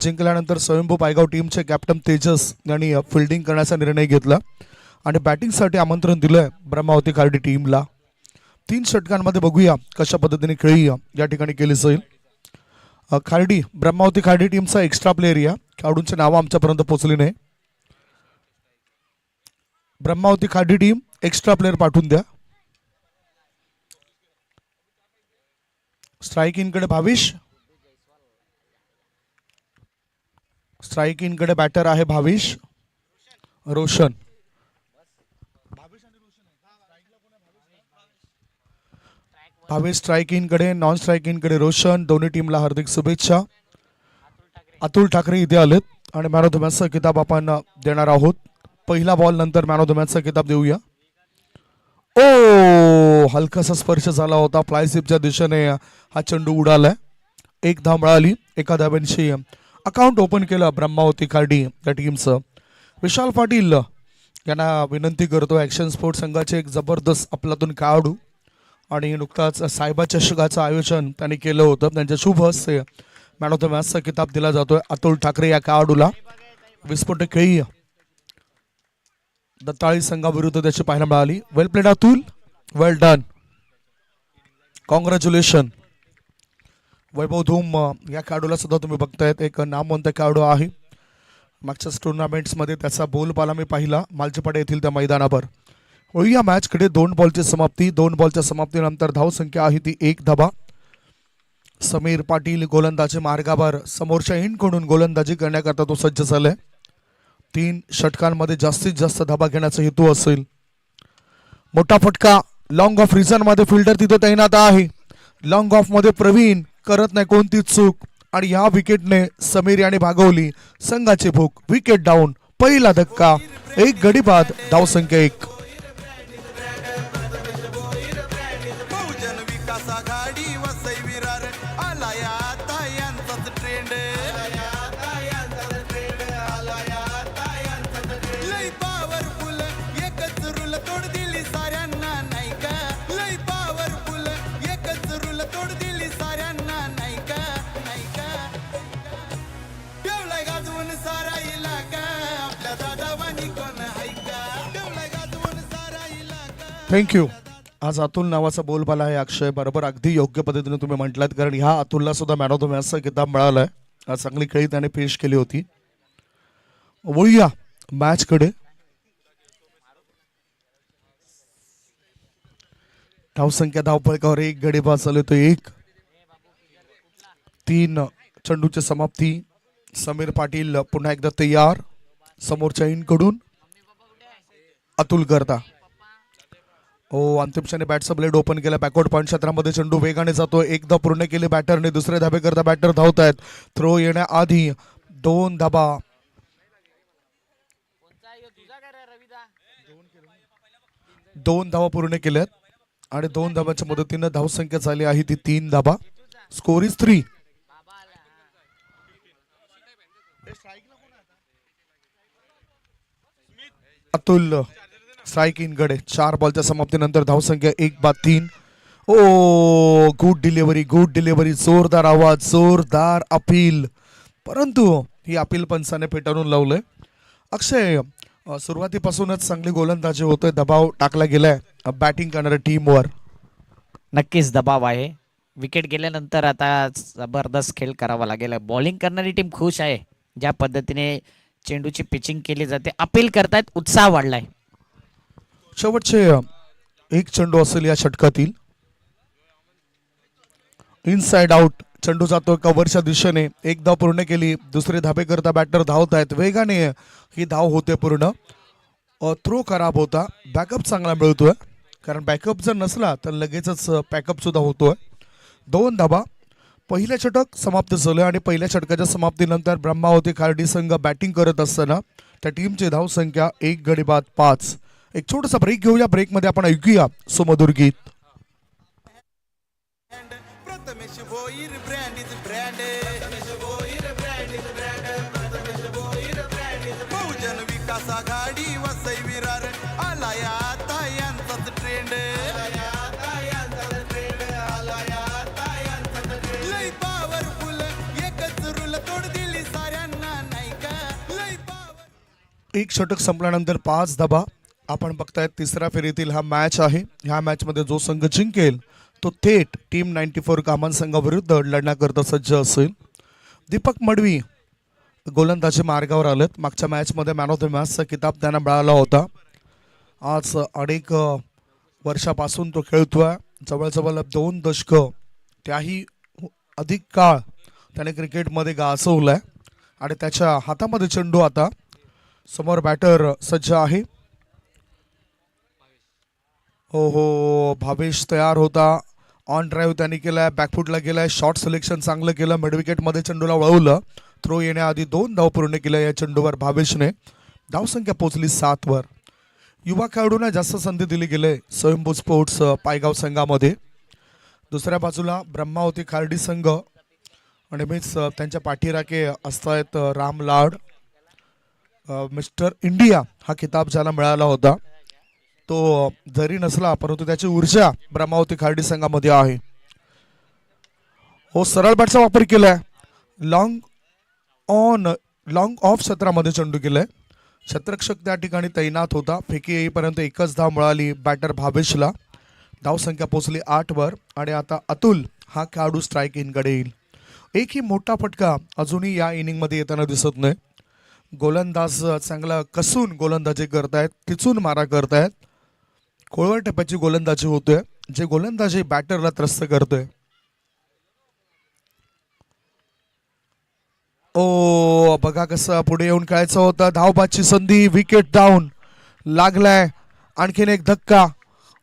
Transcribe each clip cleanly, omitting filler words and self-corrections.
जिंकल्यानंतर स्वयंभू पायगाव टीमचे कॅप्टन तेजस यांनी फिल्डिंग करण्याचा निर्णय घेतला आणि बॅटिंगसाठी आमंत्रण दिलंय ब्रह्मावती खार्डी टीमला. 3 षटकांमध्ये बघूया कशा पद्धतीने खेळी या ठिकाणी केली जाईल. खार्डी ब्रह्मावती खार्डी टीमचा एक्स्ट्रा प्लेयर या खेळाडूंचे नाव आमच्यापर्यंत पोहोचली नाही. Brahmavati Khardi team extra player पाठवून द्या. स्ट्राइक इनकडे भाविश, स्ट्राइक इनकडे बॅटर आहे भाविश. रोशन भावेश स्ट्राइक इनकडे, नॉन स्ट्राइक इनकडे रोशन. दोन्ही टीमला हार्दिक शुभेच्छा. अतुल ठाकरे इथे आलेत आणि मॅन ऑफ द मॅचचा किताब आपण देणार आहोत. पहिला बॉल नंतर मॅन ऑफ द मॅचचा किताब देऊया. ओ हलकासा स्पर्श झाला होता, फ्लायसिपच्या दिशेने हा चेंडू उडालाय. 1 धाव मिळाली. एका धाब्यांशी अकाउंट ओपन केलं ब्रह्मावती खार्डी या टीमचं. विशाल पाटील यांना विनंती करतो, ॲक्शन स्पोर्ट संघाचे एक जबरदस्त आपल्यातून खेळाडू आणि नुकताच सायबा चषकाचं आयोजन त्यांनी केलं होतं. त्यांच्या शुभ हस्ते मॅन ऑफ द मॅचचा किताब दिला जातोय अतुल ठाकरे या खेळाडूला. विस्फोटक खेळी दत्ताळी संघाविरुद्ध त्याची पाहायला मिळाली. वेल प्लेड अतुल, वेल डन, कॉंग्रॅच्युलेशन. वैभव धूम या खेळाडूला सुद्धा तुम्ही बघतायत, एक नामवंत खेळाडू आहे. मागच्याच टुर्नामेंट्समध्ये त्याचा बोलबाला मी पाहिला मालचीपाडा येथील त्या मैदानावर. या मॅचकडे 2 बॉलची समाप्ती. 2 बॉलच्या समाप्तीनंतर धावसंख्या आहे ती 1 धाबा. समीर पाटील गोलंदाजी मार्गावर समोरच्या एंडकडून गोलंदाजी करण्याकरता तो सज्ज झालाय. 3 षटकांमध्ये जास्तीत जास्त धाबा घेण्याचा हेतू असेल. मोठा फटका लॉंग ऑफ रिझन मध्ये फिल्डर तिथे तैनात आहे. लॉंग ऑफ मध्ये प्रवीण करत नाही कोणतीच चूक आणि ह्या विकेटने समीर याने भागवली संघाची भूक. Wicket down. पहिला धक्का, 1 गडी बाद, धावसंख्या 1. थँक्यू. आज अतुल नावाचा बोलबाला आहे अक्षय. बरोबर, अगदी योग्य पद्धतीने तुम्ही म्हटलात, कारण ह्या अतुलला सुद्धा मॅन ऑफ द मॅचचा किताब मिळालाय. आज चांगली खेळी त्याने पेश केली होती. वळूया मॅचकडे. धावसंख्या धावफलकावर 1 गडी बाद झाले तो 1. 3 चेंडूची समाप्ती. समीर पाटील पुन्हा एकदा तयार. समोरच्या इनकडून अतुल करता. अंतिम क्षणी बॅटचा ब्लेड ओपन केला. बॅकवर्ड पॉईंट क्षेत्रामध्ये चेंडू वेगाने जातो. एकदा पूर्ण केली बॅटरने. दुसरे धाबे करता बॅटर धावत आहेत. थ्रो येण्याआधी 2 धाबा. दोन धावा पूर्ण केल्यात आणि 2 धाबांच्या मदतीनं धावसंख्या झाली आहे ती 3 धाबा. Score is 3. Atul strike end कडे. 4 बॉलच्या समाप्तीनंतर धावसंख्या 1 बाद 3. Oh good delivery, good delivery. जोरदार आवाज, जोरदार अपील, परंतु ही अपील पंचाने फेटाळून लावलंय. अक्षय, सुरुवातीपासूनच चांगली गोलंदाजी होतोय. दबाव टाकला गेलाय बॅटिंग करणाऱ्या टीमवर. नक्कीच दबाव आहे. विकेट गेल्यानंतर आता जबरदस्त खेळ करावा लागेल. बॉलिंग करणारी टीम खुश आहे ज्या पद्धतीने चेंडूची पिचिंग केली जाते. अपील करतायत, उत्साह वाढलाय. शेवटचे 1 चेंडू असेल या षटकातील. इनसाइड आउट चेंडू जातो कव्हरच्या दिशेने. 1 धाव पूर्ण केली. दुसरे धाबे करता बॅटर धावत आहेत. वेगाने ही धाव होते पूर्ण. थ्रो खराब होता. बॅकअप चांगला मिळतोय, कारण बॅकअप जर नसला तर लगेचच पॅकअप सुद्धा होतोय. 2 धाबा. पहिलं षटक समाप्त झालं आणि पहिल्या षटकाच्या समाप्तीनंतर ब्रह्मावती खार्डी संघ बॅटिंग करत असताना त्या टीमची धावसंख्या 1 गडी बाद 5. एक छोटासा ब्रेक घेऊया. ब्रेक मध्ये आपण ऐकूया सुमधुर गीत. लई पावरफुल एकच रूल तोड दिली साऱ्या एक षटक संपल्यानंतर 5 धाबा. आपण बघतायत तिसऱ्या फेरीतील हा मॅच आहे. ह्या मॅच मध्ये जो संघ जिंकेल तो थेट टीम 94 कामान संघाविरुद्ध लढण्याकरता सज्ज असेल. दीपक मडवी गोलंदाजी मार्गावर आलेत. मागच्या मॅच मध्ये मॅन ऑफ द मॅचचा किताब त्यांना मिळाला होता. आज अनेक वर्षापासून तो खेळतोय. जवळजवळ 2 दशक त्याही अधिक काळ त्याने क्रिकेटमध्ये गाजवलाय आणि त्याच्या हातामध्ये चेंडू. आता समोर बॅटर सज्ज आहे. हो हो, भावेश तयार होता. ऑन ड्राईव्ह त्यांनी केलाय, बॅकफुटला गेलाय, शॉर्ट सिलेक्शन चांगलं केलं, मिड विकेटमध्ये चेंडूला वळवलं. थ्रो येण्याआधी 2 धाव पूर्ण केल्या या चेंडूवर भावेशने. धावसंख्या पोहोचली 7 वर. युवा खेळाडूंना जास्त संधी दिली गेले स्वयंभू स्पोर्ट्स पायगाव संघामध्ये. दुसऱ्या बाजूला ब्रह्मावती खार्डी संघ नेहमीच त्यांच्या पाठीराखे असतायत राम लाड. मिस्टर इंडिया हा किताब ज्याला मिळाला होता तो जरी नसला परंतु त्याची ऊर्जा ब्रह्मावती खार्डी संघामध्ये आहे. हो, सरळ बॅटचा वापर केलाय. लॉंग ऑफ क्षेत्रामध्ये चेंडू केलाय. क्षेत्ररक्षक त्या ठिकाणी तैनात होता. फेकी येईपर्यंत एकच धाव मिळाली बॅटर भावेशला. धावसंख्या पोहोचली 8 वर आणि आता अतुल हा खेळाडू स्ट्राईक इनकडे येईल. एकही मोठा फटका अजूनही या इनिंगमध्ये येताना दिसत नाही. गोलंदाज चांगला कसून गोलंदाजी करतायत, टिचून मारा करतायत. खोळवर टप्प्याची गोलंदाजी होतोय, जे गोलंदाजी बॅटरला त्रस्त करतोय. ओ बघा कसं पुढे येऊन खेळायचं होतं. धावबाची संधी, विकेट डाऊन लागलाय. आणखीन एक धक्का,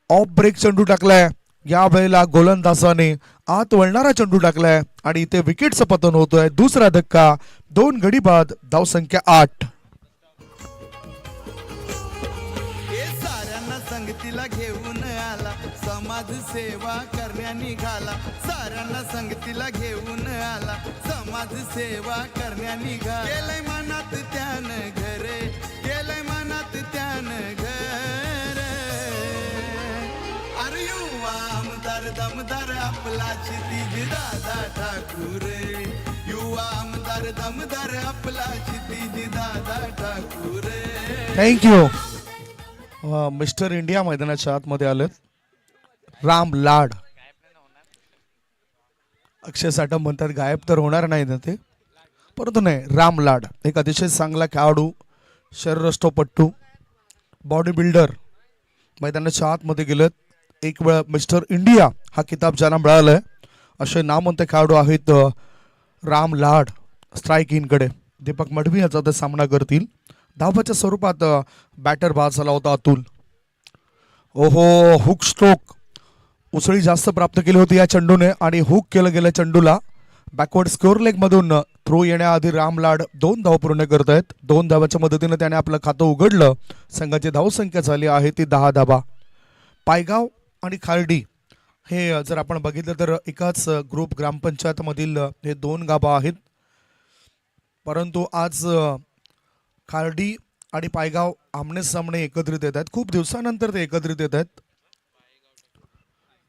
ऑफ ब्रेक चेंडू टाकलाय. या वेळेला गोलंदाजाने आत वळणारा चेंडू टाकलाय आणि इथे विकेटचं पतन होतोय. दुसरा धक्का, 2 गडी बाद, धावसंख्या 8. साऱ्यांना संगतीला घेऊन आला, समाज सेवा करण्या निघाला. साऱ्यांना संगतीला घेऊन आला, समाज सेवा करण्या निघाला. गेलंय मनात त्यानं घरे, गेलंय मनात त्यानं घर. अरे युवा आमदार दमदार आपला क्षितिज दादा ठाकूर. युवा आमदार दमदार आपला क्षितिज दादा ठाकूर. थँक्यू. मिस्टर इंडिया मैदानाच्या आतमध्ये आलेत. राम लाड. अक्षय साठम म्हणतात गायब तर होणार नाही ना ते, परंतु नाही, राम लाड एक अतिशय चांगला खेळाडू, शरीरष्टोपट्टू, बॉडी बिल्डर मैदानाच्या आतमध्ये गेलेत. एक वेळ मिस्टर इंडिया हा किताब ज्यांना मिळालाय असे नामवंत खेळाडू आहेत राम लाड. स्ट्राईक इनकडे दीपक मडवी याचा ते सामना करतील. धावबाच्या स्वरूपात बॅटर बाद झाला होता अतुल. ओहो, हुक स्ट्रोक, उसळी जास्त प्राप्त केली होती या चेंडूने आणि हुक केलं गेलं चेंडूला. बॅकवर्ड स्कोअर लेग मधून थ्रो येण्याआधी राम लाड 2 धाव पूर्ण करत आहेत. 2 धावाच्या मदतीने त्याने आपलं खातं उघडलं. संघाची धावसंख्या झाली आहे ती 10 धावा. पायगाव आणि खार्डी हे जर आपण बघितलं तर एकाच ग्रुप ग्रामपंचायत मधील हे 2 गाभा आहेत. परंतु आज खार्डी आणि पायगाव आमने सामने एकत्रित येत आहेत. खूप दिवसानंतर ते एकत्रित येत आहेत.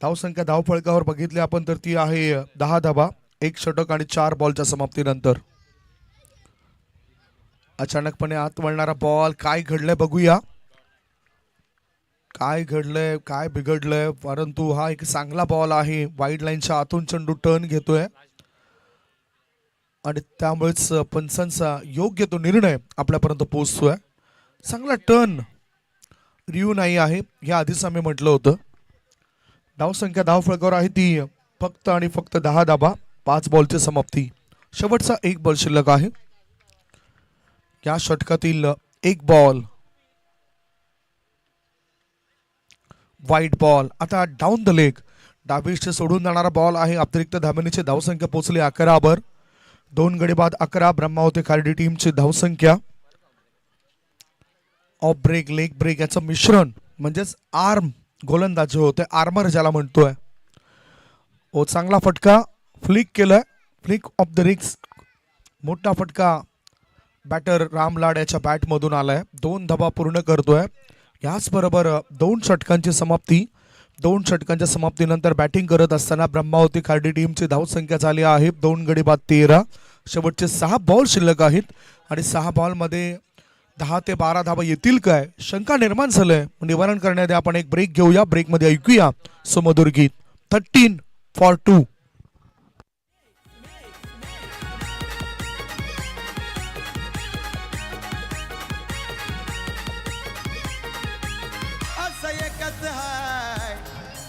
धावसंख्या धावफळकावर बघितली आपण तर ती आहे 10 धावा. 1 षटक आणि 4 बॉलच्या समाप्तीनंतर. अचानकपणे आत वळणारा बॉल, काय घडलंय बघूया. काय घडलंय, काय बिघडलंय, परंतु हा एक चांगला बॉल आहे. वाईड लाईनच्या आतून चेंडू टर्न घेतोय आणि त्यामुळेच पंचांचा योग्य तो निर्णय आपल्यापर्यंत पोहोचतोय. चांगला टर्न रिव्ह्यू नाही आहे, हे आधीच आम्ही म्हटलं होतं. धावसंख्या धावफळकावर आहे ती फक्त आणि फक्त 10 धाबा. 5 बॉलची समाप्ती. शेवटचा 1 बॉल शिल्लक आहे. या षटकातील 1 बॉल, वाईट बॉल. आता डाऊन द लेग डावीचे सोडून जाणारा बॉल आहे. अतिरिक्त धावनीची धावसंख्या पोहोचली 11 वर. 2 गडी बाद 11 ब्रह्मावती खार्डी टीमची धावसंख्या. ऑफ ब्रेक, लेग ब्रेक याचं मिश्रण म्हणजेच आर्म गोलंदाजी होते, आर्मर ज्याला म्हणतोय. ओ चांगला फटका, फ्लिक केलाय, फ्लिक ऑफ द रिक्स. मोठा फटका बॅटर राम लाड याच्या बॅटमधून आलाय. 2 धाबा पूर्ण करतोय. याचबरोबर 2 षटकांची समाप्ती. 2 षटकांच्या समाप्तीनंतर बॅटिंग करत असताना ब्रह्मावती खार्डी टीमची धावसंख्या झाली आहे 2 गडी बाद 13. शेवटचे 6 बॉल शिल्लक आहेत आणि 6 बॉलमध्ये 10 ते 12 धावा येतील काय शंका निर्माण झालंय. निवारण करण्याआधी आपण एक ब्रेक घेऊया. ब्रेकमध्ये ऐकूया सुमधुर गीत 13 for 2. असं एकच हाय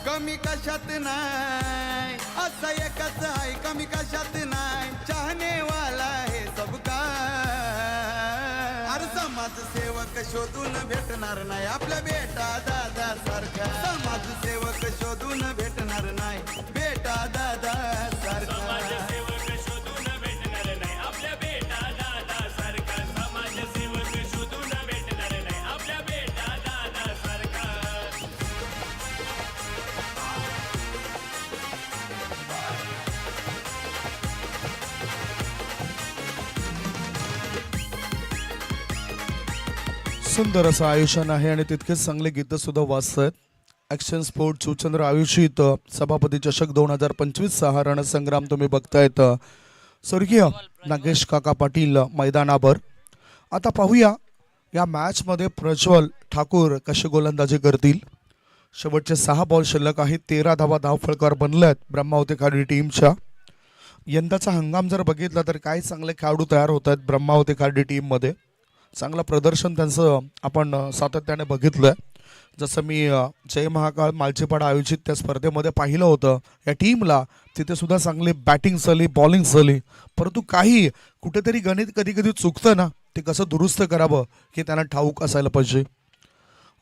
कमी कशात नाय, असं एकच हाय कमी कशात नाय, चाहने वाला है सबका. अरे समाजसेवक शोधून भेटणार नाही आपल्या बेटा दादा सारखा, समाजसेवक शोधून भेटणार नाही बेटा दादा सारखा. सुंदर असं आयोजन आहे आणि तितकेच चांगले गीत सुद्धा वाजतात. ॲक्शन स्पोर्ट शिवचंद्र आयोजित सभापती चषक 2025 हा रणसंग्राम तुम्ही बघतायत. स्वर्गीय नागेश काका पाटील मैदानावर. आता पाहूया या मॅचमध्ये प्रज्वल ठाकूर कशी गोलंदाजी करतील. शेवटचे 6 बॉल शिल्लक आहेत. 13 धावा धावफलकार बनल्यात ब्रह्मावती खाडी टीमच्या. यंदाचा हंगाम जर बघितला तर काही चांगले खेळाडू तयार होत आहेत ब्रह्मावती खाडी टीममध्ये. चांगलं प्रदर्शन त्यांचं आपण सातत्याने बघितलंय. जसं मी जय महाकाळ मालचीपाडा आयोजित त्या स्पर्धेमध्ये पाहिलं होतं या टीमला, तिथे सुद्धा चांगली बॅटिंग झाली, बॉलिंग झाली, परंतु काही कुठेतरी गणित कधी कधी चुकतं ना, ते कसं दुरुस्त करावं हे त्यांना ठाऊक असायला पाहिजे.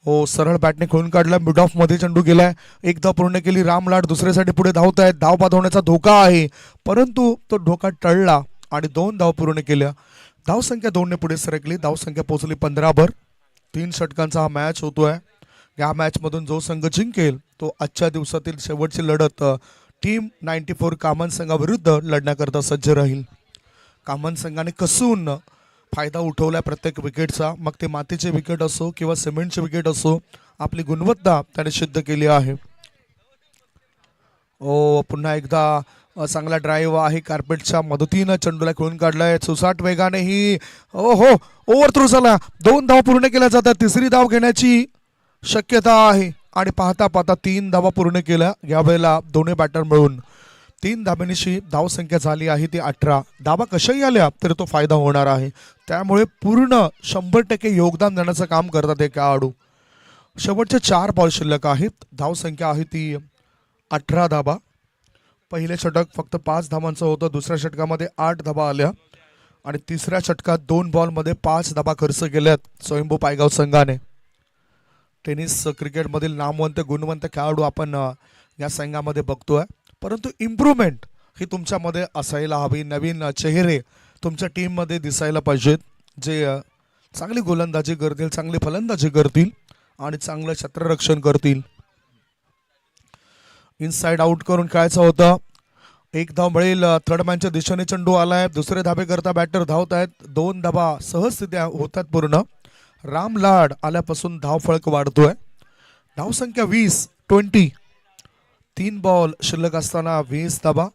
हो, सरळ बॅटने खोलून काढला, मिड ऑफ मध्ये चेंडू गेलाय, एकदा पूर्ण केली. राम लाड दुसऱ्यासाठी पुढे धावत आहेत, धाव बाद होण्याचा धोका आहे, परंतु तो धोका टळला आणि 2 धाव पूर्ण केल्या. धावसंख्या 2 ने पुढे सरकली. धावसंख्या पोहोचली 15 वर. 3 षटकांचा हा मॅच होतोय. या मॅच मधून जो संघ जिंकेल तो आजच्या दिवसातील शेवटची लढत टीम 94 कामन संघाविरुद्ध लढण्याकरता सज्ज राहील. कामन संघाने कसून फायदा उठवलाय प्रत्येक विकेटचा, मग ते मातीचे विकेट असो किंवा सिमेंटचे विकेट असो, आपली गुणवत्ता त्याने सिद्ध केली आहे. ओ, पुन्हा एकदा चांगला ड्राईव्ह आहे. कार्पेटच्या मदतीनं चेंडूला खेळून काढलाय. सुसाट वेगाने ही हो ओव्हर थ्रो झाला. 2 धावा पूर्ण केल्या जातात. 3री धाव घेण्याची शक्यता आहे आणि पाहता पाहता 3 धावा पूर्ण केल्या यावेळेला दोन्ही बॅटर मिळून. 3 धाब्यांची धावसंख्या झाली आहे ती 18. धावा कशाही आल्या तरी तो फायदा होणार आहे. त्यामुळे पूर्ण 100% योगदान देण्याचं काम करतात हे खेळाडू. शेवटचे 4 बॉल शिल्लक आहेत. धावसंख्या आहे ती 18 धावा. पहिले षटक फक्त 5 धावांचं होतं. दुसऱ्या षटकामध्ये 8 धावा आल्या आणि तिसऱ्या षटकात 2 बॉलमध्ये 5 धावा खर्च केल्यात स्वयंभू पायगाव संघाने. टेनिस क्रिकेटमधील नामवंत गुणवंत खेळाडू आपण या संघामध्ये बघतोय, परंतु इम्प्रूव्हमेंट ही तुमच्यामध्ये असायला हवी. नवीन चेहरे तुमच्या टीममध्ये दिसायला पाहिजेत, जे चांगली गोलंदाजी करतील, चांगली फलंदाजी करतील आणि चांगलं क्षेत्ररक्षण करतील. इनसाइड आउट करून खेळायचं होतं. 1 धाव मिळेल. थर्ड मॅनच्या दिशेने चेंडू आलाय. दुसरे धाबे करता बॅटर धावत आहेत. 2 धाबा सहजरित्या होतात पूर्ण. राम लाड आल्यापासून धाव फळक वाढतोय. धावसंख्या 20. 3 बॉल शिल्लक असताना 20 धाबा.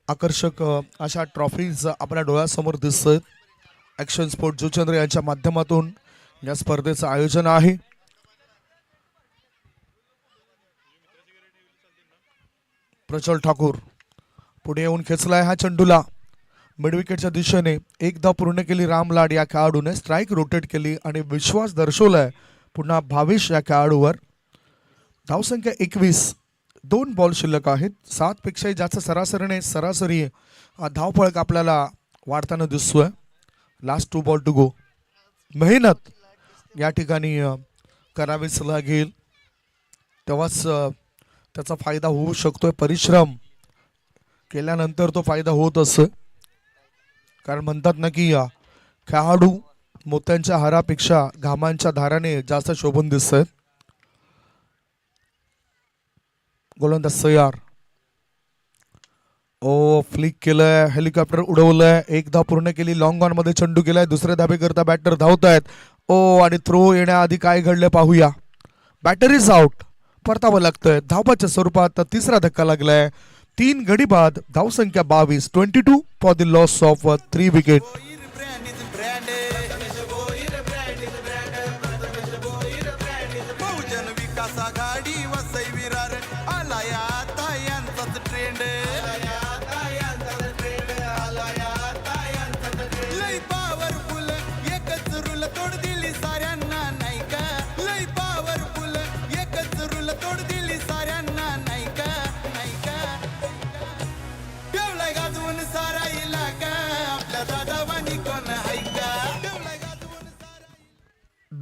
आकर्षक अशा ट्रॉफीज आपल्या डोळ्यासमोर दिसत आहेत. ॲक्शन स्पोर्ट जुचंद्र यांच्या माध्यमातून या स्पर्धेचं आयोजन आहे. प्रज्वल ठाकूर पुढे येऊन खेचलाय हा चेंडूला मिड विकेटच्या दिशेने. 1 धाव पूर्ण केली राम लाड या खेळाडूने. स्ट्राईक रोटेट केली आणि विश्वास दर्शवलाय पुन्हा भावेश या खेळाडूवर. धावसंख्या 21. 2 बॉल शिल्लक आहेत. 7 पेक्षाही जास्त सरासरी धावफळक आपल्याला वाढताना दिसतोय. Last 2 ball to go. मेहनत या ठिकाणी करावीच लागेल, तेव्हाच त्याचा फायदा होऊ शकतोय. परिश्रम केल्यानंतर तो फायदा होत असतो. कारण म्हणतात ना की खेळाडू मोत्यांच्या हारापेक्षा घामांच्या धाराने जास्त शोभून दिसत आहेत. गोलंदाज तयार. ओ, फ्लिक केलंय, हेलिकॉप्टर उडवलंय. 1 धाव पूर्ण केली. लॉंग ऑन मध्ये चेंडू केलाय. दुसरे धाबे करता बॅटर धावत आहेत. ओ, आणि थ्रो येण्याआधी काय घडलं पाहूया. Batter is out. परतावं लागतंय. धावबाच्या स्वरूपात 3रा धक्का लागलाय. 3 गडी बाद. धावसंख्या 22. 22 for the loss of 3 wicket.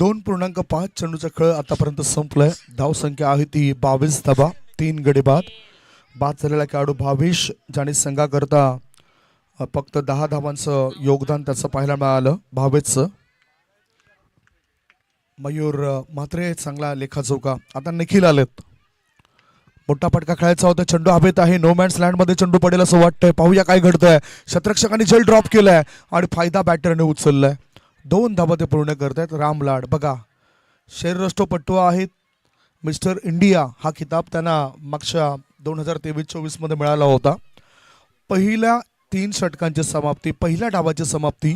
2.5 चेंडूचा खेळ आतापर्यंत संपलाय. धावसंख्या आहे ती 22 धावा, 3 गडी बाद. बाद झालेला खेळाडू भावेश, ज्याने संघाकरता फक्त 10 धावांचं योगदान त्याचं पाहायला मिळालं भावेशचं. मयूर म्हात्रे चांगला लेखाजोखा. आता निखिल आलेत. मोठा फटका खेळायचा होता. चेंडू हवेत आहे. नो मॅन्स लँड मध्ये चेंडू पडेल असं वाटतंय. पाहूया काय घडतंय. शतरक्षकांनी झेल ड्रॉप केलाय आणि फायदा बॅटरने उचललाय. 2 धावा ते पूर्ण करतायत. रामलाड बघा, शरीरष्टोपटू आहेत. मिस्टर इंडिया हा किताब त्यांना मागच्या 2023-24 मध्ये मिळाला होता. पहिल्या 3 षटकांची समाप्ती, पहिल्या डावाची समाप्ती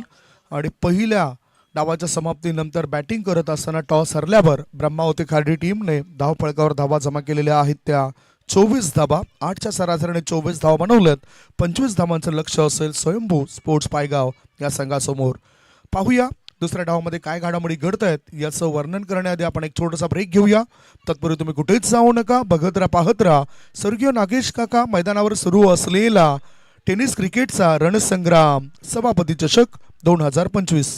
आणि पहिल्या डावाच्या समाप्तीनंतर बॅटिंग करत असताना टॉस हरल्यावर ब्रह्मावती खार्डी टीमने धावफलकावर धावा जमा केलेल्या आहेत त्या 24 धावा. 8च्या सरासरीने 24 धावा बनवल्यात. 25 धावांचं लक्ष असेल स्वयंभू स्पोर्ट्स पायगाव या संघासमोर. पाहूया दुसऱ्या डावामध्ये काय घडामोडी घडत आहेत याचं वर्णन करण्याआधी आपण एक छोटासा ब्रेक घेऊया. तत्पूर्वी तुम्ही कुठेच जाऊ नका, बघत राहा, पाहत राहा. स्वर्गीय नागेश काका मैदानावर सुरू असलेला टेनिस क्रिकेटचा रणसंग्राम सभापती चषक 2025.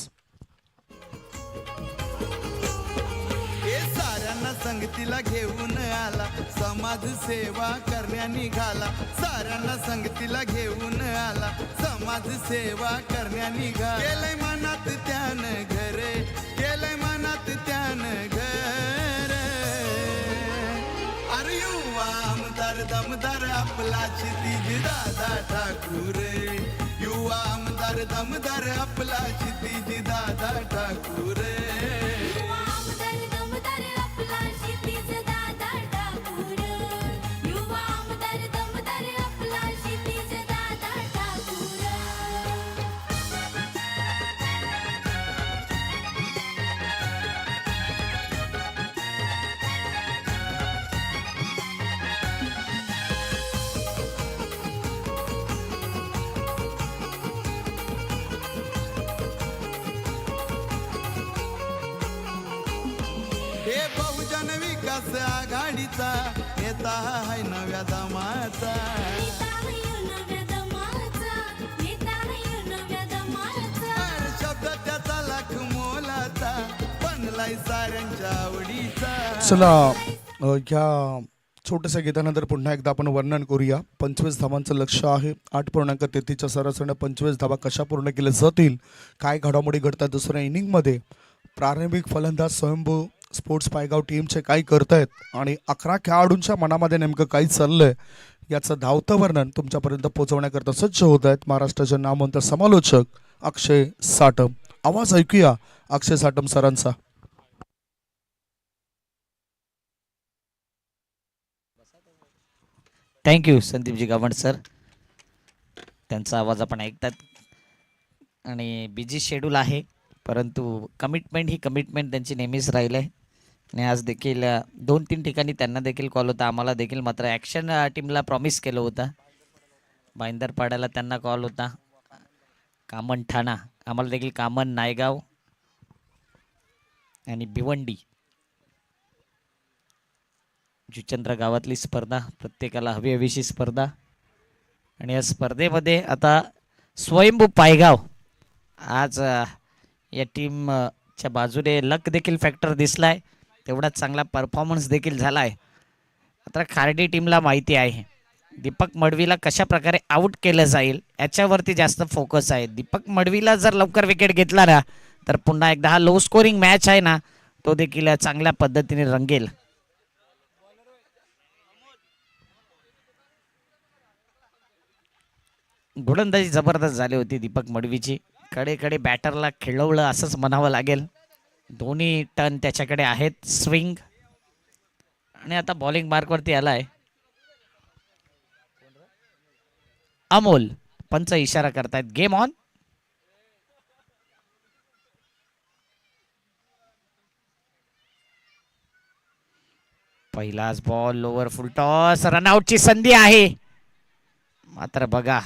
हे साऱ्यांना संगतीला घेऊन आला, समाज सेवा करण्या निघाला. साऱ्यांना संगतीला घेऊन आला, समाज सेवा करण्या निघाला. केलंय मनात त्यानं घर, केलंय मनात त्यानं घर. अरे युवा आमदार दमदार आपला क्षितिज दादा ठाकूर. युवा आमदार दमदार आपला क्षितिज दादा ठाकूर. युवा आमदार दमदार आपला क्षितिज दादा ठाकूर. युवा आमदार दमदार आपला क्षितिज दादा ठाकूर. हे बहुजन विकास आघाडीचा नेता हाय नव्या दमाचा. नेता हाय नव्या दमाचा, नेता हाय नव्या दमाचा. अरे शब्द त्याचा लाख मोलाचा, बनलाय साऱ्यांच्या आवडीचा. चला ह्या छोट्याशा गीतानंतर पुन्हा एकदा आपण वर्णन करूया. 25 धावांचं लक्ष आहे. 8.33च्या सरासरीने 25 धावा कशा पूर्ण केल्या जातील, काय घडामोडी घडतात दुसऱ्या इनिंगमध्ये, प्रारंभिक फलंदाज स्वयंभू स्पोर्ट्स पायगाव टीमचे काय करतायत आणि 11 खेळाडूंच्या मनामध्ये नेमकं काय चाललंय याचं धावतं वर्णन तुमच्यापर्यंत पोहोचवण्याकरता सज्ज होत आहेत महाराष्ट्राचे नामवंत समालोचक अक्षय साटम. आवाज ऐकूया अक्षय साटम सरांचा. Thank you Sandeepji Gawand sir. त्यांचा आवाज आपण ऐकतात. आणि बिझी शेड्यूल आहे, परंतु कमिटमेंट ही कमिटमेंट त्यांची नेहमीच राहील आहे. आणि आज देखील 2-3 ठिकाणी त्यांना देखील कॉल होता, आम्हाला देखील. मात्र ॲक्शन टीमला प्रॉमिस केलं होतं. भाईंदरपाड्याला त्यांना कॉल होता, कामन ठाणा, आम्हाला देखील कामन नायगाव आणि भिवंडी जुचंद्र गावातली स्पर्धा, प्रत्येकाला हवी हवीशी स्पर्धा. आणि या स्पर्धेमध्ये आता स्वयंभू पायगाव आज या टीमच्या बाजूने लक देखील फॅक्टर दिसलाय, तेवढाच चांगला परफॉर्मन्स देखील झाला आहे. आता खार्डी टीमला माहिती आहे दीपक मडवीला कशा प्रकारे आऊट केलं जाईल याच्यावरती जास्त फोकस आहे. दीपक मडवीला जर लवकर विकेट घेतला ना तर पुन्हा एकदा हा लो स्कोरिंग मॅच आहे ना तो देखील चांगल्या पद्धतीने रंगेल. गोलंदाजी जबरदस्त झाली होती दीपक मडवीची. कडे बॅटरला खेळवलं असंच म्हणावं लागेल. दोन्ही टर्न त्याच्याकडे आहेत, स्विंग. आणि आता बॉलिंग मार्कवरती आलाय अमोल. पंच इशारा करतायत गेम ऑन. पहिलाच बॉल लोवर फुल टॉस, रनआउटची संधी आहे. मात्र बघा,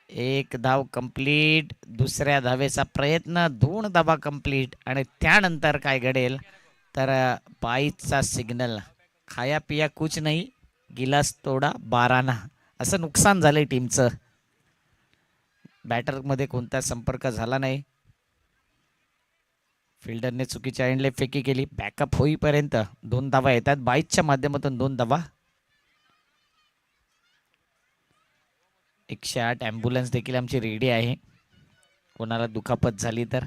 1 धाव कंप्लीट, दुसऱ्या धावेचा प्रयत्न, 2 धावा कंप्लीट. आणि त्यानंतर काय घडेल तर बाईचा सिग्नल, खाया पिया कुछ नाही, गिलास तोडा 12 असं नुकसान झालंय टीमचं. बॅटरमध्ये कोणता संपर्क झाला नाही. फिल्डरने चुकीच्या एंडले फेकी केली. बॅकअप होईपर्यंत 2 धावा येतात. 22च्या माध्यमातून 2 धावा. 108 ॲम्ब्युलन्स देखील आमची रेडी आहे कोणाला दुखापत झाली तर.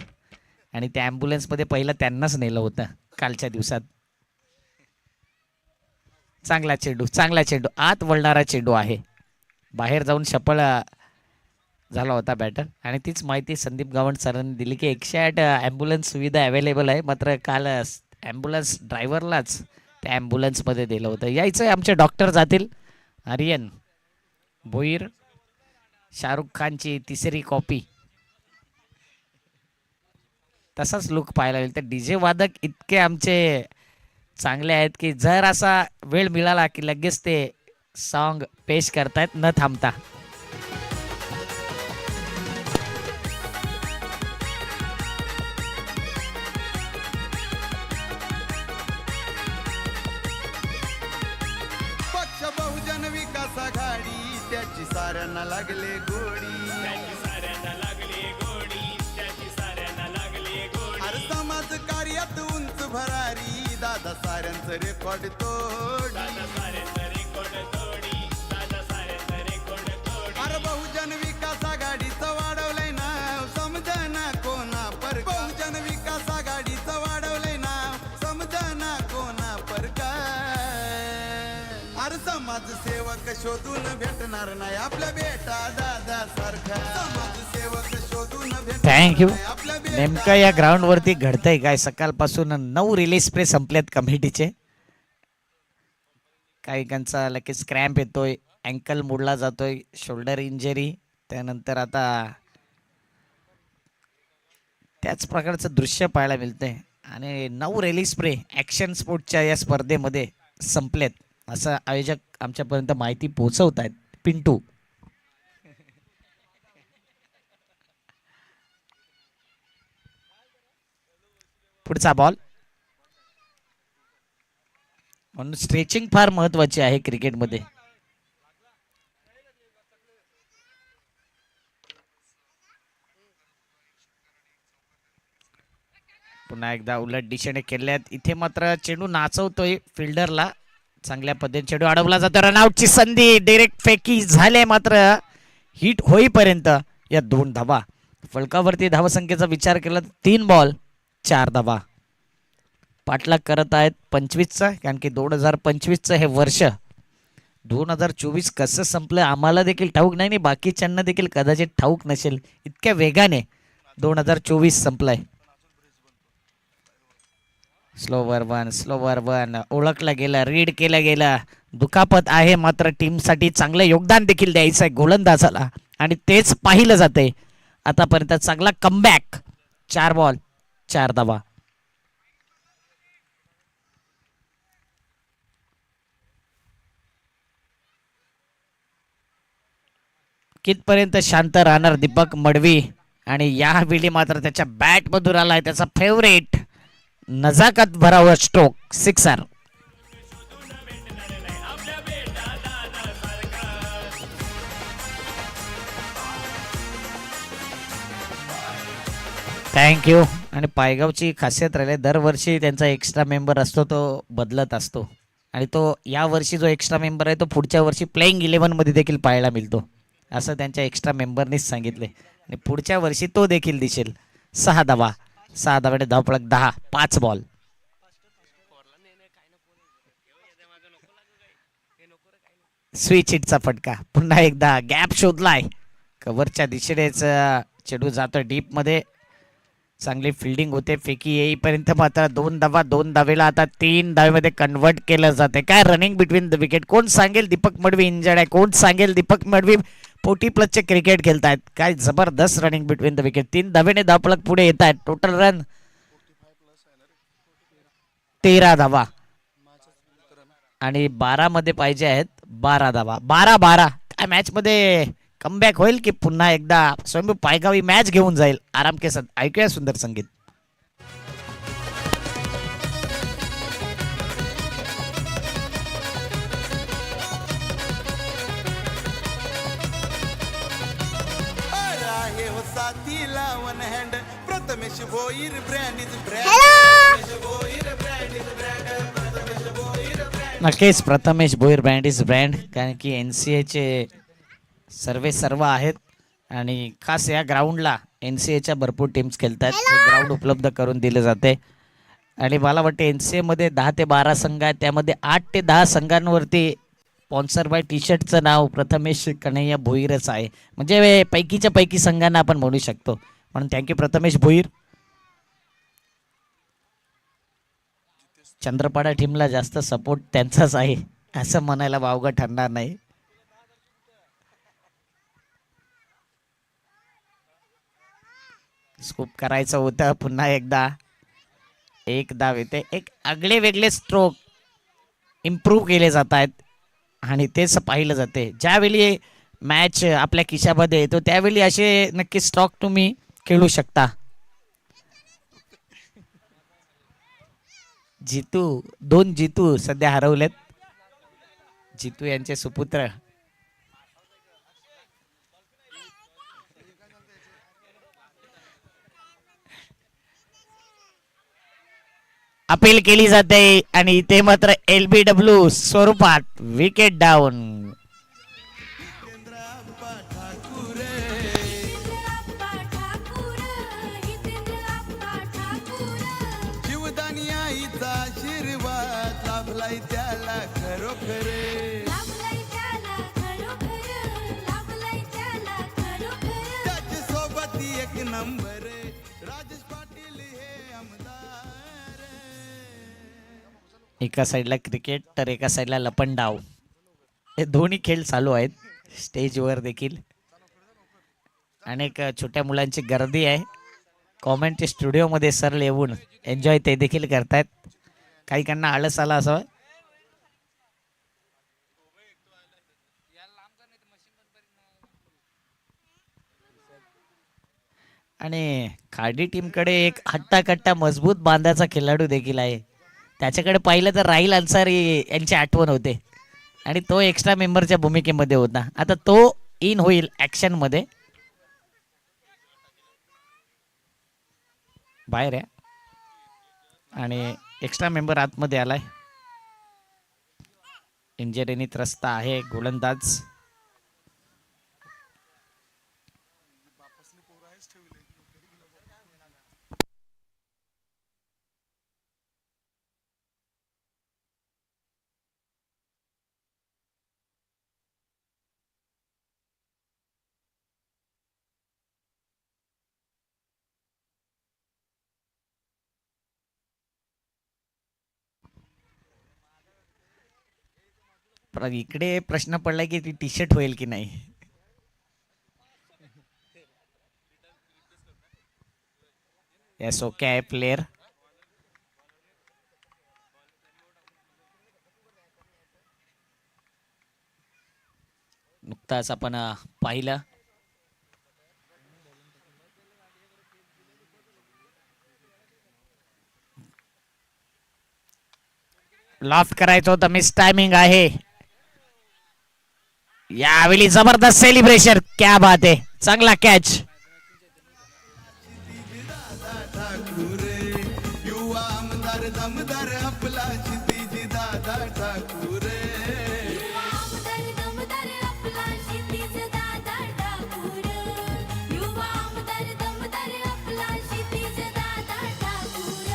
आणि त्या ॲम्ब्युलन्समध्ये पहिलं त्यांनाच नेलं होतं कालच्या दिवसात. चांगला चेंडू आत वळणारा चेंडू आहे. बाहेर जाऊन सफळ झाला होता बॅटर. आणि तीच माहिती संदीप गावंड सरांनी दिली की 108 ॲम्ब्युलन्स सुविधा अवेलेबल आहे. मात्र काल ॲम्ब्युलन्स ड्रायव्हरलाच त्या ॲम्ब्युलन्समध्ये दिलं होतं. यायचं आहे आमचे डॉक्टर जातील. आर्यन भोईर शाहरुख खानची तिसरी कॉपी तसाच लुक पाहायला मिळेल. तर डीजे वादक इतके आमचे चांगले आहेत की जर असा वेळ मिळाला की लगेच ते सॉन्ग पेश करतायत न थांबता. पक्ष बहुजन विकास आघाडी त्याची साऱ्यांना लागले गोडी. अरे समाज कार्यात उंच भरारी दादा साऱ्यांचं रेकॉर्ड तोडी. अरे बहुजन विकास आघाडीचं वाढवलंय नाव समजना कोणा पर. बहुजन विकास आघाडीचं वाढवलंय नाव समजना कोणा पर. अरे समाजसेवक शोधून भेटणार नाही आपल्या बेटा दादा सारखा. समाजसेवक शोधून थँक्यू. भेटणार आपल्या नेमकं या ग्राउंडवरती घडतंय काय? सकाळपासून 9 रिलीज स्प्रे संपलेत कमिटीचे. काहीकांचा लगेच क्रॅम्प येतोय, अँकल मोडला जातोय, शोल्डर इंजरी. त्यानंतर आता त्याच प्रकारचं दृश्य पाहायला मिळतंय. आणि 9 रिलीज स्प्रे ॲक्शन स्पोर्टच्या या स्पर्धेमध्ये संपलेत असं आयोजक आमच्यापर्यंत माहिती पोहोचवत आहेत. पिंटू पुढचा बॉल. म्हणून स्ट्रेचिंग फार महत्वाची आहे क्रिकेटमध्ये. पुन्हा एकदा उलट दिशेने केल्यात. इथे मात्र चेंडू नाचवतोय फिल्डरला. चांगल्या पद्धतीने चेंडू अडवला जातो. रनआउटची संधी. डायरेक्ट फेकी झाले मात्र हिट होईपर्यंत या 2 धावा. फलकावरती धावसंख्येचा विचार केला तर 3 बॉल 4 धावा. पाठलाग करत आहेत 25चा. कारण की 2025चं हे वर्ष 2024 कसं संपलं आम्हाला देखील ठाऊक नाही आणि बाकीच्यांना देखील कदाचित ठाऊक नसेल. इतक्या वेगाने 2024 संपलाय. स्लोवर वन ओळखलं गेलं, रीड केलं गेलं. दुखापत आहे मात्र टीमसाठी चांगलं योगदान देखील द्यायचं आहे गोलंदाजाला आणि तेच पाहिलं जातंय आतापर्यंत. चांगला कमबॅक. 4 बॉल 4 धावा. कितपर्यंत शांत राहणार दीपक मडवी. आणि यावेळी मात्र त्याच्या बॅट मधून आलाय त्याचा फेवरेट नजाकत भरावर स्ट्रोक. 6 थँक्यू. आणि पायगावची खासियत राहिली दरवर्षी त्यांचा एक्स्ट्रा मेंबर असतो तो बदलत असतो. आणि तो या वर्षी जो एक्स्ट्रा मेंबर आहे तो पुढच्या वर्षी प्लेइंग 11 मध्ये देखील पाहायला मिळतो असं त्यांच्या एक्स्ट्रा मेंबरनीच सांगितले. आणि पुढच्या वर्षी तो देखील दिसेल. 6 धावा. 6 धावाने धावफलक 10. 5 बॉल. स्विच हिटचा फटका. पुन्हा एकदा गॅप शोधलाय. कव्हरच्या दिशेनेच चेंडू जातो डीप मध्ये. चांगली फिल्डिंग होते. फेकी येईपर्यंत मात्र 2 धावा. 2 धावेला आता 3 धावेमध्ये कन्वर्ट केलं जाते. काय रनिंग बिटवीन द विकेट. कोण सांगेल दीपक मडवी इंजर्ड आहे. कोण सांगेल दीपक मडवी 40 प्लसचे क्रिकेट खेळतायत. काय जबरदस्त रनिंग बिटवीन द विकेट. 3 धावेने धावफलक पुढे येत आहेत. टोटल रन 13 धावा आणि 12 मध्ये पाहिजे आहेत 12 धावा. 12-12. काय मॅच मध्ये कमबॅक होईल की पुन्हा एकदा स्वयंभू पायगावी मॅच घेऊन जाईल आराम के साथ. ऐकूया सुंदर संगीत. आहे हो साथीला वन हँड प्रथम Prathamesh Bhoir brand is brand. नक्कीच Prathamesh Bhoir brand is brand, कारण की NCAचे सर्व आहेत आणि खास या ग्राउंडला NCAच्या भरपूर टीम्स खेळतात. हे ग्राउंड उपलब्ध करून दिले जाते आणि मला वाटते NCA मध्ये 10 ते 12 संघ आहेत, त्यामध्ये 8 ते 10 संघांवरती स्पॉन्सर बाय टी शर्टचं नाव प्रथमेश कन्हैया भोईरच आहे. म्हणजे पैकीच्या पैकी संघांना आपण म्हणू शकतो. म्हणून थँक्यू प्रथमेश भोईर. चंद्रपाडा टीमला जास्त सपोर्ट त्यांचाच आहे असं म्हणायला वावगं ठरणार नाही. स्कूप करायचं होतं पुन्हा एकदा. एक धाव येते. एक आगळे वेगळे स्ट्रोक इम्प्रूव्ह केले जात आहेत आणि तेच पाहिलं जाते. ज्यावेळी मॅच आपल्या खिशामध्ये येतो त्यावेळी असे नक्की स्ट्रोक तुम्ही खेळू शकता. दोन जितू सध्या हरवलेत. जितू यांचे सुपुत्र अपील केली जाते आणि इथे मात्र LBW स्वरूपात विकेट डाऊन. आप्पा ठाकूर आप्पा ठाकूर हितेंद्र आप्पा ठाकूर जीवदानी आईचा आशीर्वाद लाभलाय त्याला खरोखर. लाभलाय त्याला खरोखर लाभलाय त्याला खरोखर त्याच्या सोबत एक नंबर राजेश पाटील हे आमदार. एका साईडला क्रिकेट तर एका साईडला लपंडाव, हे दोन्ही खेळ चालू आहेत स्टेजवर देखील. अनेक छोट्या मुलांची गर्दी आहे. कॉमेंटचे स्टुडिओमध्ये सर येऊन एन्जॉय ते देखील करतायत. काही काहींना आळस आला असं. आणि खाडी टीमकडे एक हट्टाकट्टा मजबूत बांधाचा खेळाडू देखील आहे. त्याच्याकडे पाहिलं तर राहिल अन्सारी यांची आठवण होते आणि तो एक्स्ट्रा मेंबरच्या भूमिकेमध्ये होता. आता तो इन होईल ॲक्शन मध्ये. बाहेर आहे आणि एक्स्ट्रा मेंबर आतमध्ये आलाय. इंजरीने त्रस्त आहे गोलंदाज. इकडे प्रश्न पडलाय की ती टी शर्ट होईल की नाही. येस ओके आहे प्लेयर. नुकताच आपण पाहिलं लॉफ्ट करायचं होतं. मिस टायमिंग आहे. यावेळी जबरदस्त सेलिब्रेशन. क्या बात आहे. चांगला कॅच. ठाकूर युवा आमदार दमदार आपला क्षितिज दादा ठाकूर. युवा आमदार दमदार आपला क्षितिज दादा ठाकूर युवा आमदार दमदार आपला क्षितिज दादा ठाकूर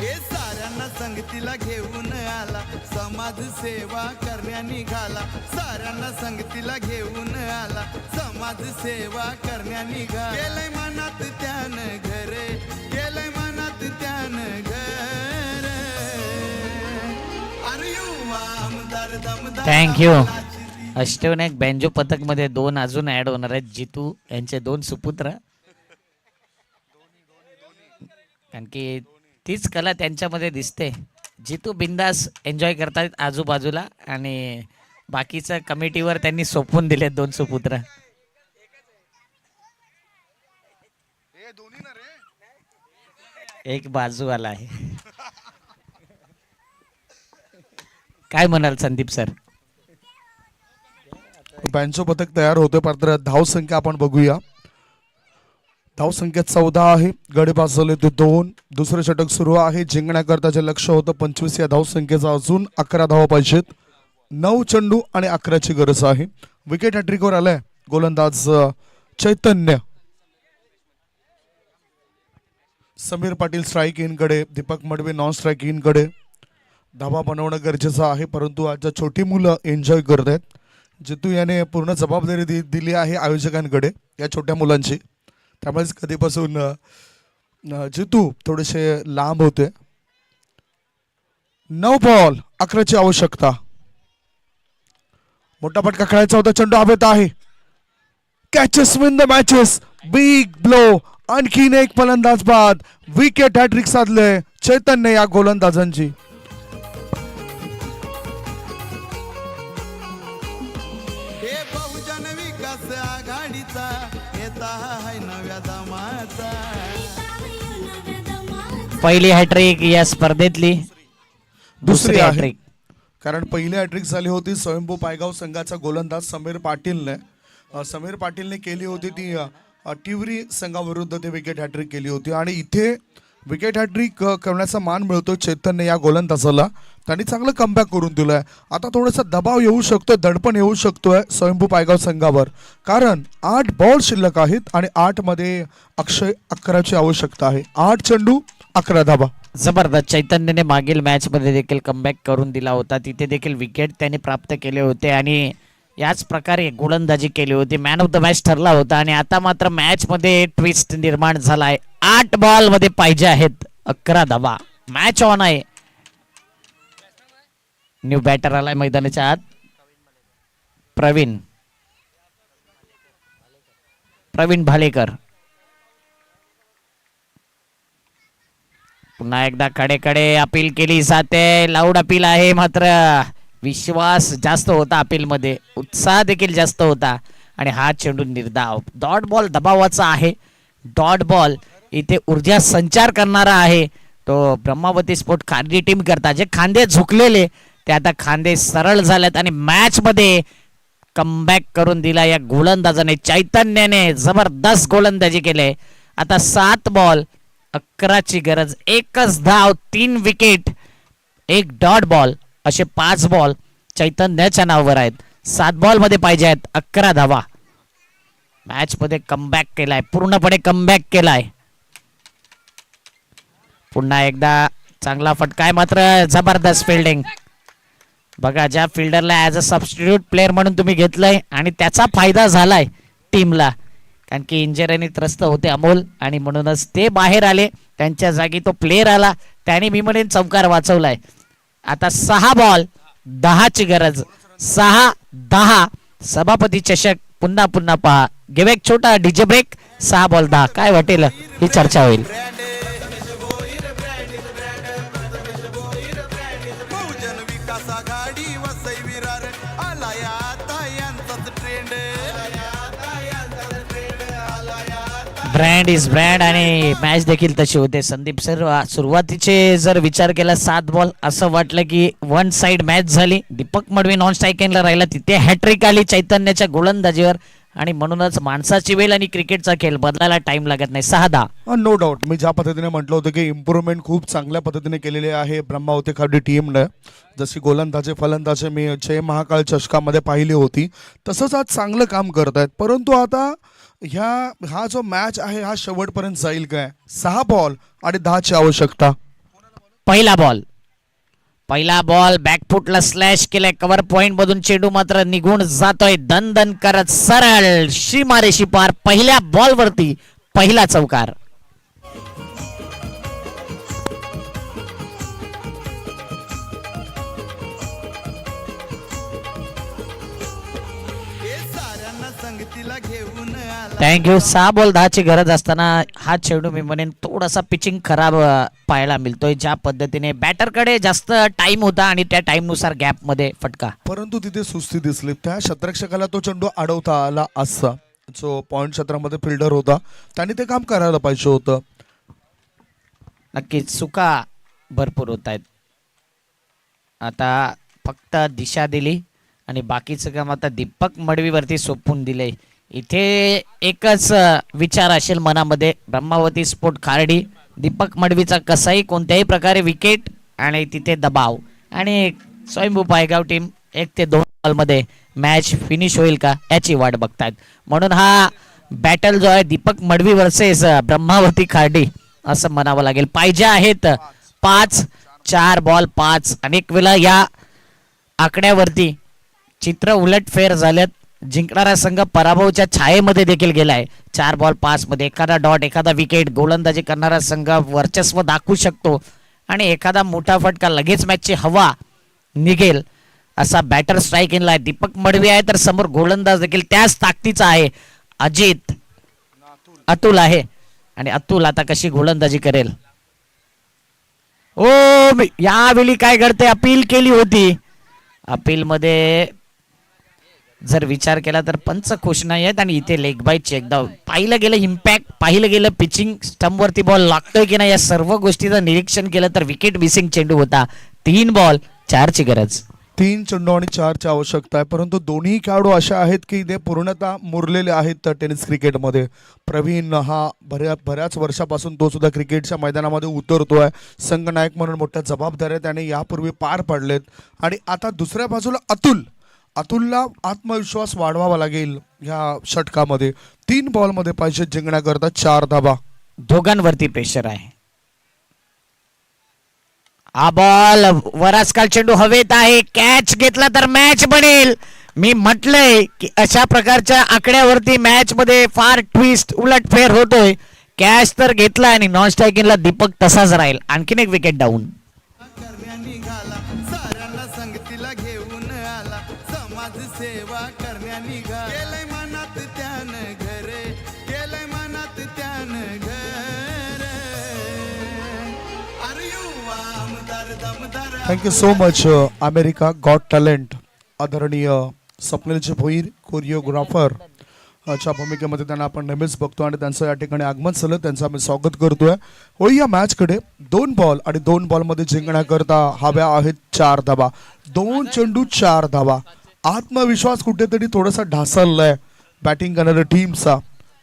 हे साऱ्यांना संगतीला घेऊन आला समाज सेवा करण्या निघाला. साऱ्यांना संगतीला घेऊन आला समाज सेवा करण्या निघाला. केलंय मनात त्यानं घरे केलंय मनात त्यानं घर. अरे युवा आमदार दमदार थँक्यू. आपला क्षितिज अष्टविनायक बँजो पथक मध्ये 2 अजून ऍड होणार आहेत. जितू यांचे 2 सुपुत्र. कारण की तीच कला त्यांच्यामध्ये दिसते. जितू बिंदास एन्जॉय करतात आजूबाजूला आणि बाकीचं कमिटीवर त्यांनी सोपवून दिले 2 सुपुत्र. एक बाजूवाला आहे. काय म्हणाल संदीप सर. बँचो पथक तयार होते. मात्र धावसंख्या आपण बघूया. धावसंख्या 14 आहे. गडी पासवले ते 2. दुसरे षटक सुरू आहे. जिंकण्याकरता जे लक्ष होतं 25 या धावसंख्येचा अजून 11 धावा पाहिजेत. 9 चेंडू आणि 11ची गरज आहे. विकेट हॅट्रिकवर आलाय गोलंदाज चैतन्य. समीर पाटील स्ट्राईक इनकडे, दीपक मडवी नॉन स्ट्राईक इनकडे. धावा बनवणं गरजेचं आहे, परंतु आज छोटी मुलं एन्जॉय करत आहेत. जितू याने पूर्ण जबाबदारी दिली आहे आयोजकांकडे या छोट्या मुलांची. त्यामुळेच कधीपासून जितू थोडेसे लांब होते. 9 बॉल 11ची आवश्यकता. मोठा फटका खेळायचा होता. चेंडू हवेत आहे. Catches win the matches. Big blow. आणखीन एक फलंदाज बाद. विकेट हॅट्रिक साधले चैतन्य या गोलंदाजांची. हे बहुजन विकास आघाडीचा येता हाय नव्या दमाचा. नव्या दमाचा पहिली हॅट्रिक या स्पर्धेतली. दुसरी आहे. हॅट्रिक. कारण पहिली हॅट्रिक झाली होती स्वयंभू पायगाव संघाचा गोलंदाज समीर पाटीलने केली होती ती टिवरी संघाविरुद्ध ते विकेट हॅट्रिक केली होती. आणि इथे विकेट हॅट्रिक करण्याचा मान मिळतो चैतन्य या गोलंदाजाला. त्यांनी चांगलं कमबॅक करून दिलंय. आता थोडासा दबाव येऊ शकतोय, दडपण येऊ शकतोय स्वयंभू पायगाव संघावर, कारण 8 बॉल शिल्लक आहेत आणि 8 मध्ये अक्षय 11ची आवश्यकता आहे. 8 चेंडू 11 धावा. जबरदस्त. चैतन्यने मागील मॅच मध्ये देखील कमबॅक करून दिला होता. तिथे देखील विकेट त्याने प्राप्त केले होते आणि याच प्रकारे गोलंदाजी केली होती. मॅन ऑफ द मॅच ठरला होता आणि आता मात्र मॅच मध्ये ट्विस्ट निर्माण झालाय. 8 बॉल मध्ये पाहिजे आहेत 11 धावा. मॅच ऑन आहे. न्यू बॅटर आलाय मैदानाच्या आत. प्रवीण भालेकर. पुन्हा एकदा कडे अपील केली जाते. लाऊड अपील आहे, मात्र विश्वास जास्त होता अपील मध्ये, उत्साह देखील जास्त होता. आणि हा चेंडू निर्धाव. डॉट बॉल दबावाचा आहे. डॉट बॉल इथे ऊर्जा संचार करणारा आहे. तो ब्रह्मावती स्पोर्ट खांदी टीम करता जे खांदे झुकलेले ते आता खांदे सरळ झालेत आणि मॅच मध्ये कमबॅक करून दिला या गोलंदाजाने. चैतन्याने जबरदस्त गोलंदाजी केले. आता 7 बॉल 11ची गरज. 1च धाव, 3 विकेट, 1 डॉट बॉल असे 5 बॉल चैतन्याच्या नावावर आहेत. 7 बॉल मध्ये पाहिजे आहेत 11 धावा. मॅच मध्ये कमबॅक केलाय, पूर्णपणे कमबॅक केलाय. पुन्हा एकदा चांगला फटका आहे, मात्र जबरदस्त फिल्डिंग. बघा, ज्या फिल्डरला ऍज अ सबस्टिट्यूट प्लेअर म्हणून तुम्ही घेतलंय आणि त्याचा फायदा झालाय टीमला, कारण की इंजरीने त्रस्त होते अमोल आणि म्हणूनच ते बाहेर आले. त्यांच्या जागी तो प्लेअर आला, त्याने मी म्हणेन चौकार वाचवलाय. आता 6 बॉल 10ची गरज. 6-10 सभापती चषक. पुन्हा पहा. गिव एक छोटा डीजे ब्रेक. 6 बॉल 10. काय वाटेल ही चर्चा होईल. बहुजन विकास आघाडी वसई विरार आलाय आता यांचाच ट्रेंड. ब्रँड इज ब्रँड आणि मॅच देखील तशी होते. संदीप सर, सुरुवातीचे जर विचार केला 7 बॉल असं वाटलं की वन साइड मॅच झाली. दीपक मडवी नॉन स्ट्रायकिंगला राहिला, तिथे हॅट्रिक आली चैतन्याच्या गोलंदाजीवर आणि म्हणूनच माणसाची वेळ आणि क्रिकेटचा खेळ बदलायला टाइम लागत नाही. 6-10. नो डाऊट, मी ज्या पद्धतीने म्हटलं होतं की इम्प्रूव्हमेंट खूप चांगल्या पद्धतीने केलेली आहे ब्रह्मावती खाडी टीमने. जशी गोलंदाजे फलंदाजे मी जय महाकाळ चषकामध्ये पाहिली होती, तसंच आज चांगलं काम करत आहेत. परंतु आता हा जो मॅच आहे हा शेवटपर्यंत जाईल काय? 6 बॉल आणि 10ची आवश्यकता. पहिला बॉल बॅकफुटला स्लॅश केलाय. कव्हर पॉइंट मधून चेंडू मात्र निघून जातोय दन करत सरळ सीमारेषी पार. पहिल्या बॉल वरती पहिला चौकार. हे साऱ्यांना संगतीला घेऊन आला. थँक्यू. 6 बॉल 10ची गरज असताना हा चेंडू मी म्हणेन थोडासा पिचिंग खराब पाहायला मिळतोय. ज्या पद्धतीने बॅटरकडे जास्त टाइम होता आणि त्या टाइम नुसार गॅप मध्ये फटका. परंतु तिथे सुस्ती दिसली. त्या क्षेत्ररक्षकाला तो चेंडू अडवता आला असता. जो पॉइंट क्षेत्रामध्ये फिल्डर होता त्याने ते काम करायला पाहिजे होतं. नक्कीच चुका भरपूर होत आहेत. आता फक्त दिशा दिली आणि बाकीचं काम आता दीपक मडवीवरती सोपवून दिले. इथे एकच विचार असेल मनामध्ये, ब्रह्मावती स्पोर्ट खार्डी दीपक मडवीचा कसाही कोणत्याही प्रकारे विकेट आणि तिथे दबाव, आणि स्वयंभू पायगाव टीम 1 ते 2 बॉलमध्ये मॅच फिनिश होईल का याची वाट बघतायत. म्हणून हा बॅटल जो आहे दीपक मडवी वर्सेस ब्रह्मावती खार्डी असं म्हणावं लागेल. पाहिजे आहेत 5, 4 बॉल 5. अनेक वेळा या आकड्यावरती चित्र उलटफेर झाल्यात. जिंकणारा संघ पराभवाच्या छायेमध्ये देखील गेलाय. 4 बॉल 5 मध्ये एखादा डॉट, एखादा विकेट, गोलंदाजी करणारा संघ वर्चस्व दाखवू शकतो आणि एखादा मोठा फटका, लगेच मॅचची हवा निघेल असा बॅटर स्ट्राईक इनला आहे. दीपक मडवी आहे तर समोर गोलंदाज देखील त्याच ताकदीचा आहे. अजित, अतुल आहे आणि अतुल आता कशी गोलंदाजी करेल. ओ यावेळी काय घडते, अपील केली होती. अपील मध्ये जर विचार केला तर पंच खुश नाही आहेत आणि इथे लेग बाईटची एकदा पाहिलं गेलं इम्पॅक्ट, पाहिलं गेलं पिचिंग स्टंपवरती बॉल लागतोय की नाही, या सर्व गोष्टीचं निरीक्षण केलं तर विकेट मिसिंग चेंडू होता. 3 बॉल 4 ची गरज. 3 चेंडू आणि 4 ची आवश्यकता आहे. परंतु दोन्ही खेळाडू अशा आहेत की ते पूर्णतः मुरलेले आहेत टेनिस क्रिकेटमध्ये. प्रवीण हा बऱ्याच वर्षापासून तो सुद्धा क्रिकेटच्या मैदानामध्ये उतरतोय. संघनायक म्हणून मोठ्या जबाबदाऱ्या त्याने यापूर्वी पार पाडलेत. आणि आता दुसऱ्या बाजूला अतुलला आत्मविश्वास वाढवावा लागेल ह्या षटकामध्ये. 3 बॉलमध्ये पाहिजे जिंकण्याकरता 4 धाबा. दोघांवरती प्रेशर आहे. हा बॉल वरासकाल चेंडू हवेत आहे. कॅच घेतला तर मॅच बनेल. मी म्हटलंय की अशा प्रकारच्या आकड्यावरती मॅच मध्ये फार ट्विस्ट उलटफेर होतोय. कॅच तर घेतला आणि नॉन स्ट्रायकिंगला दीपक तसाच राहील. आणखीन एक विकेट डाऊन. करण्या निघाला साऱ्यांना संगतीला घेऊन आला समाज सेवा करण्या निघाला केलंय मनात त्यानं घरे केलंय मनात त्यानं घर अरे युवा आमदार दमदार thank you so much. America got talent आदरणीय स्वप्नीलजी भोईर कोरिओग्राफर च्या भूमिकेमध्ये त्यांना आपण नेहमीच बघतो आणि त्यांचं या ठिकाणी आगमन झालं, त्यांचं आम्ही स्वागत करतोय. होई या मॅचकडे 2 बॉल आणि 2 बॉलमध्ये जिंकण्याकरता हव्या आहेत 4 धाबा. 2 चेंडू 4 धाबा. आत्मविश्वास कुठेतरी थोडासा ढासळलाय बॅटिंग करणाऱ्या टीमचा.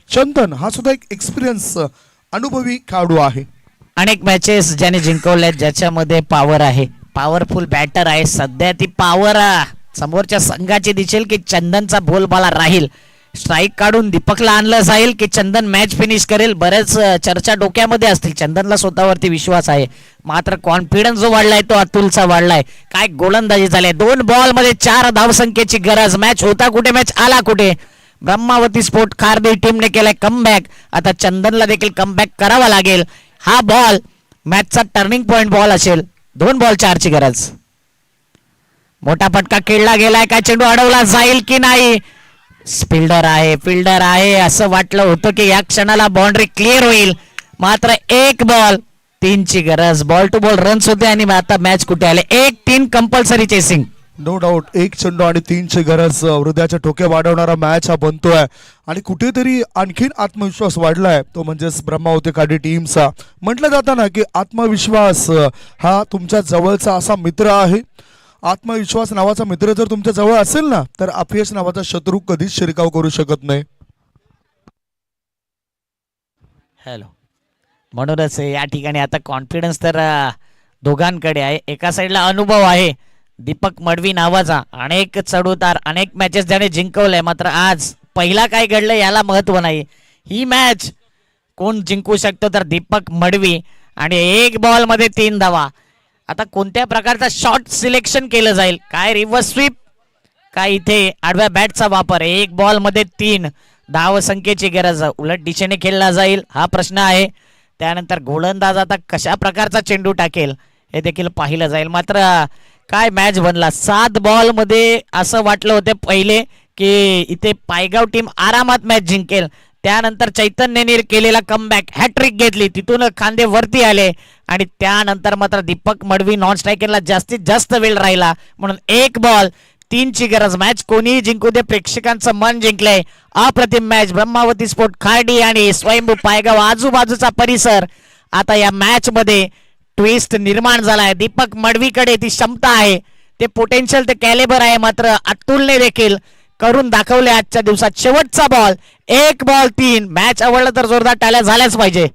चंदन हा सुद्धा एक एक्सपिरियन्स अनुभवी खेळाडू आहे. अनेक मॅचेस ज्याने जिंकवल्यात, ज्याच्यामध्ये पॉवर आहे, पॉवरफुल बॅटर आहे. सध्या ती पॉवर समोरच्या संघाची दिसेल की चंदनचा बोलबाला राहील. स्ट्राईक काढून दीपकला आणलं जाईल की चंदन मॅच फिनिश करेल. बरेच चर्चा डोक्यामध्ये असतील. चंदनला स्वतःवरती विश्वास आहे, मात्र कॉन्फिडन्स जो वाढलाय तो अतुलचा वाढलाय. काय गोलंदाजी झाली. 2 बॉल मध्ये 4 धावसंख्येची गरज. मॅच होता कुठे, मॅच आला कुठे. ब्रह्मावती स्पोर्ट खार्दी टीमने केलाय कमबॅक. आता चंदनला देखील कमबॅक करावा लागेल. हा बॉल मॅचचा टर्निंग पॉइंट बॉल असेल. 2 बॉल 4 ची गरज. मोठा फटका खेळला गेलाय. काय चेंडू अडवला जाईल की नाही. फिल्डर आहे असं वाटलं होतं की या क्षणाला बाउंड्री क्लिअर होईल, मात्र 1 बॉल 3 ची गरज. बॉल टू बॉल रन्स होते आणि आता मॅच कुठे आले. 1-3 कंपल्सरी चेसिंग. नो डाऊट 1 चेंडू आणि 3 ची गरज. हृदयाचे ठोके वाढवणारा मॅच हा बनतोय आणि कुठेतरी आणखीन आत्मविश्वास वाढलाय, तो म्हणजेच ब्रह्मावती खाडी टीमचा. म्हटलं जातं ना की आत्मविश्वास हा तुमच्या जवळचा असा मित्र आहे. आत्मविश्वास नावाचा मित्र जर तुमच्या जवळ असेल ना तर अपयश नावाचा शत्रू कधीच शिरकाव करू शकत नाही. हॅलो. म्हणूनच या ठिकाणी आता कॉन्फिडन्स तर दोघांकडे आहे. एका साईडला अनुभव आहे दीपक मडवी नावाचा. अनेक चढउतार, अनेक मॅचेस ज्याने जिंकवलंय, मात्र आज पहिला काय घडलं याला महत्व नाही. ही मॅच कोण जिंकू शकतो तर दीपक मडवी. आणि 1 बॉल मध्ये 3 धावा. आता कोणत्या प्रकारचा शॉट सिलेक्शन केलं जाईल. काय रिव्हर्स स्वीप, काय इथे आडव्या बॅटचा वापर. 1 बॉल मध्ये 3 धावसंख्येची गरज. उलट दिशेने खेळला जाईल हा प्रश्न आहे. त्यानंतर गोलंदाज आता कशा प्रकारचा चेंडू टाकेल हे देखील पाहिलं जाईल. मात्र काय मॅच बनला. 7 बॉल मध्ये असं वाटलं होतं पहिले की इथे पायगाव टीम आरामात मॅच जिंकेल. त्यानंतर चैतन्यने केलेला कमबॅक, हॅट्रिक घेतली, तिथून खांदे वरती आले आणि त्यानंतर मात्र दीपक मडवी नॉन स्ट्रायकिंगला जास्तीत जास्त वेळ राहिला. म्हणून 1 बॉल 3 ची गरज. मॅच कोणीही जिंकू दे, प्रेक्षकांचं मन जिंकलंय. अप्रतिम मॅच. ब्रह्मावती स्पोर्ट खार्डी आणि स्वयंभू पायगाव आजूबाजूचा परिसर. आता या मॅच मध्ये ट्विस्ट निर्माण झालाय. दीपक मडवीकडे ती क्षमता आहे, ते पोटेन्शियल, ते कॅलिबर आहे, मात्र अतुलने देखील करून दाखवले आजच्या दिवसात. शेवटचा बॉल, 1 बॉल 3. मॅच आवडला तर जोरदार टाळ्या झाल्याच पाहिजे.